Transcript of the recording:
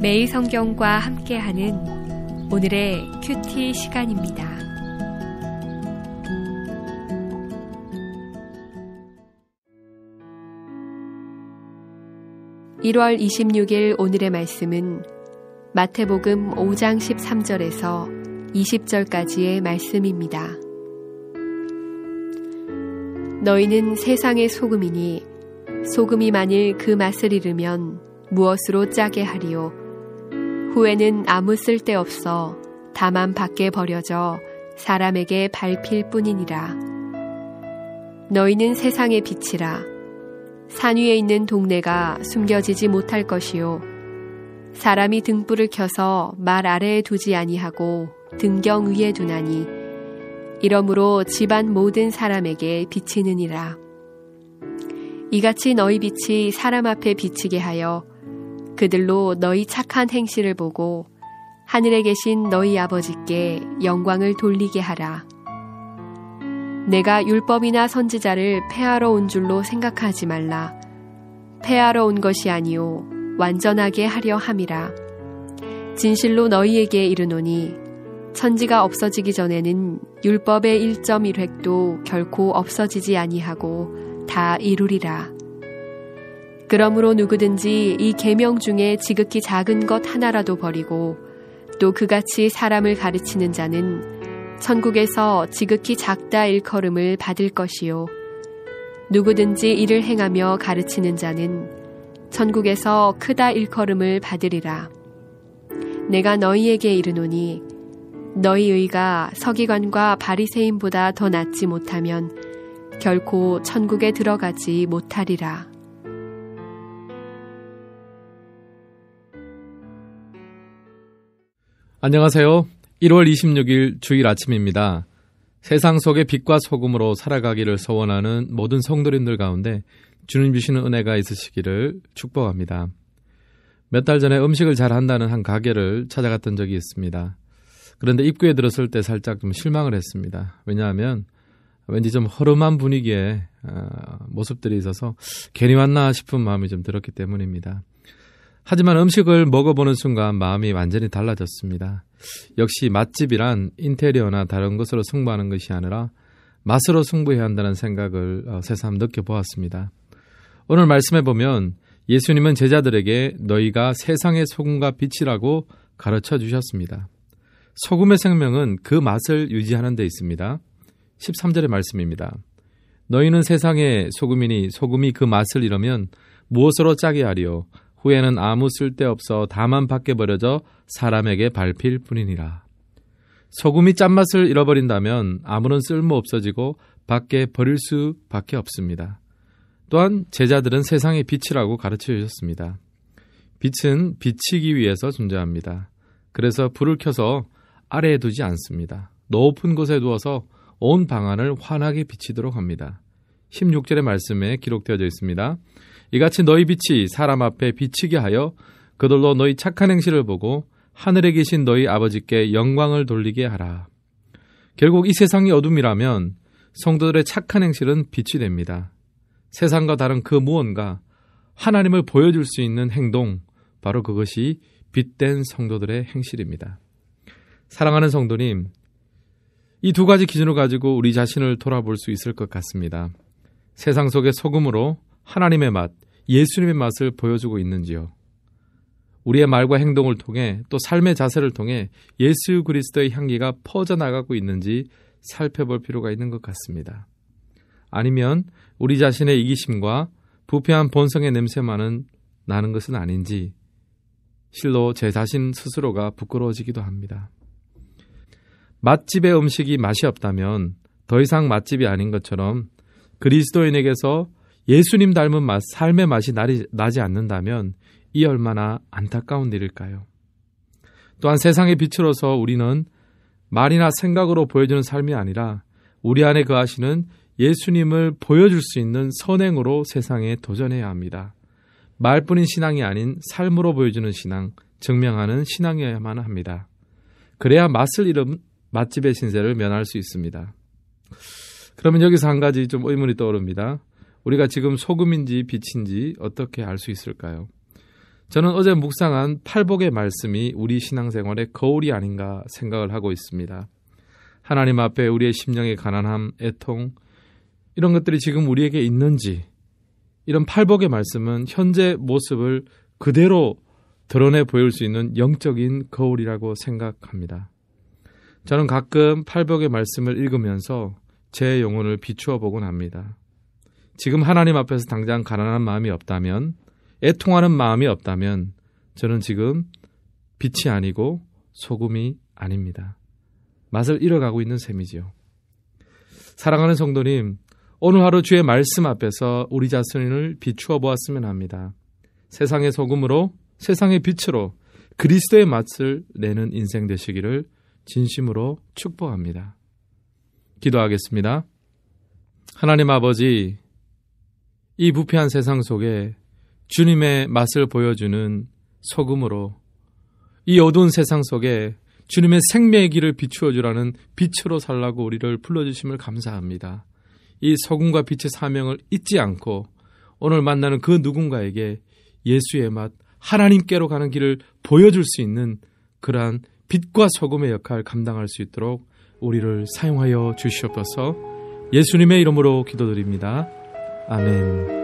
매일 성경과 함께하는 오늘의 큐티 시간입니다. (1월 26일) 오늘의 말씀은 마태복음 5장 13절에서 20절까지의 말씀입니다. 너희는 세상의 소금이니 소금이 만일 그 맛을 잃으면 무엇으로 짜게 하리요? 후에는 아무 쓸데없어 다만 밖에 버려져 사람에게 밟힐 뿐이니라. 너희는 세상의 빛이라. 산 위에 있는 동네가 숨겨지지 못할 것이요. 사람이 등불을 켜서 말 아래에 두지 아니하고 등경 위에 두나니 이러므로 집안 모든 사람에게 비치느니라. 이같이 너희 빛이 사람 앞에 비치게 하여 그들로 너희 착한 행실을 보고 하늘에 계신 너희 아버지께 영광을 돌리게 하라. 내가 율법이나 선지자를 폐하러 온 줄로 생각하지 말라. 폐하러 온 것이 아니요 완전하게 하려 함이라. 진실로 너희에게 이르노니 천지가 없어지기 전에는 율법의 1.1획도 결코 없어지지 아니하고 다 이루리라. 그러므로 누구든지 이 계명 중에 지극히 작은 것 하나라도 버리고 또 그같이 사람을 가르치는 자는 천국에서 지극히 작다 일컬음을 받을 것이요. 누구든지 이를 행하며 가르치는 자는 천국에서 크다 일컬음을 받으리라. 내가 너희에게 이르노니 너희 의가 서기관과 바리새인보다 더 낫지 못하면 결코 천국에 들어가지 못하리라. 안녕하세요. 1월 26일 주일 아침입니다. 세상 속의 빛과 소금으로 살아가기를 소원하는 모든 성도님들 가운데 주님 주시는 은혜가 있으시기를 축복합니다. 몇 달 전에 음식을 잘 한다는 한 가게를 찾아갔던 적이 있습니다. 그런데 입구에 들었을 때 살짝 좀 실망을 했습니다. 왜냐하면 왠지 좀 허름한 분위기의 모습들이 있어서 괜히 왔나 싶은 마음이 좀 들었기 때문입니다. 하지만 음식을 먹어보는 순간 마음이 완전히 달라졌습니다. 역시 맛집이란 인테리어나 다른 것으로 승부하는 것이 아니라 맛으로 승부해야 한다는 생각을 새삼 느껴보았습니다. 오늘 말씀해 보면 예수님은 제자들에게 너희가 세상의 소금과 빛이라고 가르쳐 주셨습니다. 소금의 생명은 그 맛을 유지하는 데 있습니다. 13절의 말씀입니다. 너희는 세상의 소금이니 소금이 그 맛을 잃으면 무엇으로 짜게 하리요? 후에는 아무 쓸데없어 다만 밖에 버려져 사람에게 밟힐 뿐이니라. 소금이 짠맛을 잃어버린다면 아무런 쓸모 없어지고 밖에 버릴 수밖에 없습니다. 또한 제자들은 세상의 빛이라고 가르쳐 주셨습니다. 빛은 비치기 위해서 존재합니다. 그래서 불을 켜서 아래에 두지 않습니다. 높은 곳에 두어서 온 방안을 환하게 비치도록 합니다. 16절의 말씀에 기록되어져 있습니다. 이같이 너희 빛이 사람 앞에 비치게 하여 그들로 너희 착한 행실을 보고 하늘에 계신 너희 아버지께 영광을 돌리게 하라. 결국 이 세상이 어둠이라면 성도들의 착한 행실은 빛이 됩니다. 세상과 다른 그 무언가 하나님을 보여줄 수 있는 행동, 바로 그것이 빛된 성도들의 행실입니다. 사랑하는 성도님, 이 두 가지 기준을 가지고 우리 자신을 돌아볼 수 있을 것 같습니다. 세상 속의 소금으로 하나님의 맛, 예수님의 맛을 보여주고 있는지요? 우리의 말과 행동을 통해 또 삶의 자세를 통해 예수 그리스도의 향기가 퍼져나가고 있는지 살펴볼 필요가 있는 것 같습니다. 아니면 우리 자신의 이기심과 부패한 본성의 냄새만은 나는 것은 아닌지 실로 제 자신 스스로가 부끄러워지기도 합니다. 맛집의 음식이 맛이 없다면 더 이상 맛집이 아닌 것처럼 그리스도인에게서 예수님 닮은 맛, 삶의 맛이 나지 않는다면 이 얼마나 안타까운 일일까요? 또한 세상의 빛으로서 우리는 말이나 생각으로 보여주는 삶이 아니라 우리 안에 거하시는 예수님을 보여줄 수 있는 선행으로 세상에 도전해야 합니다. 말뿐인 신앙이 아닌 삶으로 보여주는 신앙, 증명하는 신앙이어야만 합니다. 그래야 맛을 잃은 맛집의 신세를 면할 수 있습니다. 그러면 여기서 한 가지 좀 의문이 떠오릅니다. 우리가 지금 소금인지 빛인지 어떻게 알 수 있을까요? 저는 어제 묵상한 팔복의 말씀이 우리 신앙생활의 거울이 아닌가 생각을 하고 있습니다. 하나님 앞에 우리의 심령의 가난함, 애통, 이런 것들이 지금 우리에게 있는지, 이런 팔복의 말씀은 현재 모습을 그대로 드러내 보일 수 있는 영적인 거울이라고 생각합니다. 저는 가끔 팔복의 말씀을 읽으면서 제 영혼을 비추어 보곤 합니다. 지금 하나님 앞에서 당장 가난한 마음이 없다면, 애통하는 마음이 없다면 저는 지금 빛이 아니고 소금이 아닙니다. 맛을 잃어가고 있는 셈이지요. 사랑하는 성도님, 오늘 하루 주의 말씀 앞에서 우리 자신을 비추어 보았으면 합니다. 세상의 소금으로, 세상의 빛으로 그리스도의 맛을 내는 인생 되시기를 진심으로 축복합니다. 기도하겠습니다. 하나님 아버지, 이 부패한 세상 속에 주님의 맛을 보여주는 소금으로, 이 어두운 세상 속에 주님의 생명의 길을 비추어 주라는 빛으로 살라고 우리를 불러주심을 감사합니다. 이 소금과 빛의 사명을 잊지 않고 오늘 만나는 그 누군가에게 예수의 맛, 하나님께로 가는 길을 보여줄 수 있는 그러한 빛과 소금의 역할을 감당할 수 있도록 우리를 사용하여 주시옵소서. 예수님의 이름으로 기도드립니다. 아멘.